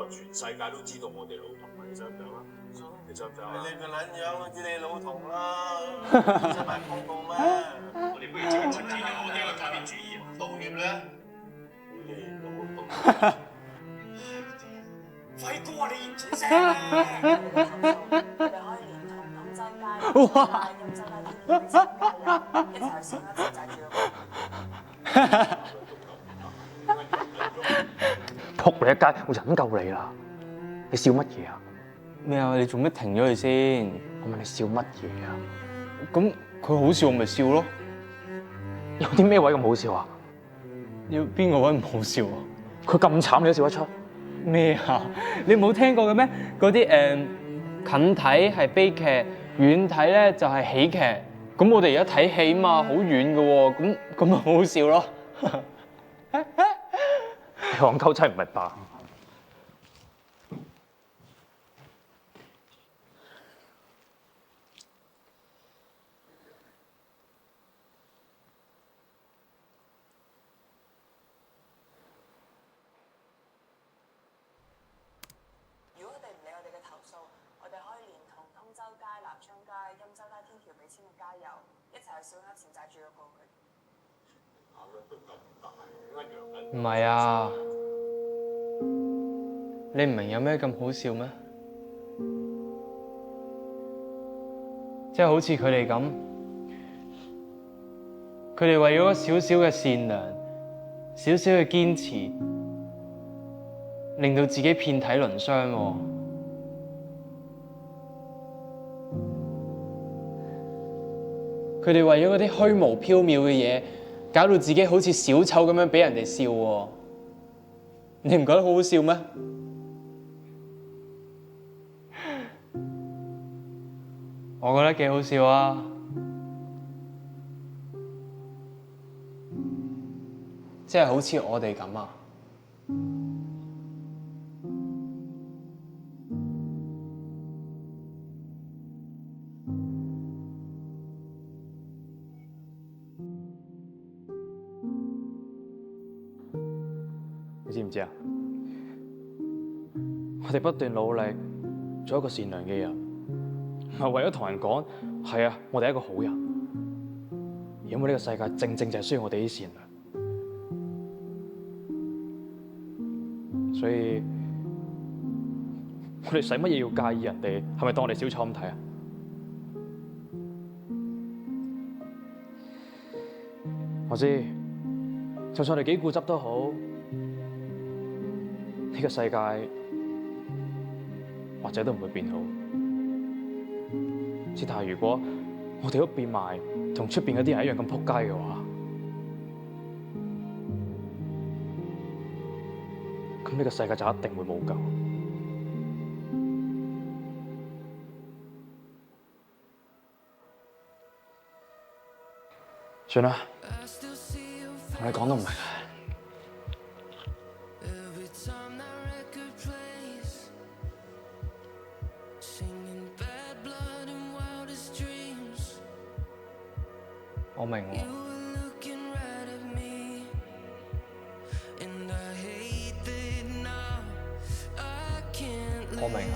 全世界都知道我哋老同，你想唔想啊？你想唔想啊？你個撚樣，我知你老同啦，使埋廣告咩？我哋不如即刻澄清咗我哋嘅改變主意啊！道歉咧，你老同，輝哥你嚴正聲啊！我哋可以連同通州街、陰州街天橋俾錢加油，一齊去小黑錢債住個。仆你一街，我忍夠你啦！你笑乜嘢啊？咩啊？你做咩停咗佢先？我問你笑乜嘢啊？咁佢好笑，我咪笑咯。有啲咩位咁好笑啊？要邊個位唔好笑啊？佢咁慘你都笑得出？咩啊？你冇聽過嘅咩？嗰啲近睇係悲劇，遠睇咧就係喜劇。咁我哋而家睇戲嘛，好遠嘅喎，咁咪好好笑咯。你戇鳩真係唔明白。如果佢哋唔理我哋嘅投訴，我哋可以連同通州街、南昌街、陰州街天橋俾錢嘅加油，一齊去小額錢債住個過佢。唔係啊，你唔明有咩咁好笑咩？即係好似佢哋咁，佢哋為咗少少嘅善良、少少嘅堅持，令到自己遍體鱗傷喎。佢哋為咗嗰啲虛無縹緲嘅嘢，搞到自己好似小丑咁樣俾人哋笑喎，你唔覺得好好笑咩？我覺得幾好笑啊！即係好似我哋咁啊！你知唔知啊？我哋不斷努力做一個善良嘅人，唔係為咗同人講係啊，我哋係一個好人，因為呢個世界正正就係需要我哋啲善良，所以我哋使乜嘢要介意人哋係咪當我哋小丑咁睇啊？我知，就算我哋幾固執都好。呢個世界或者都唔會變好，只但係如果我哋都變埋同出邊嗰啲人一樣咁撲街嘅話，咁呢個世界就一定會冇救。算啦，同你講都唔明。我明喎。我明啊。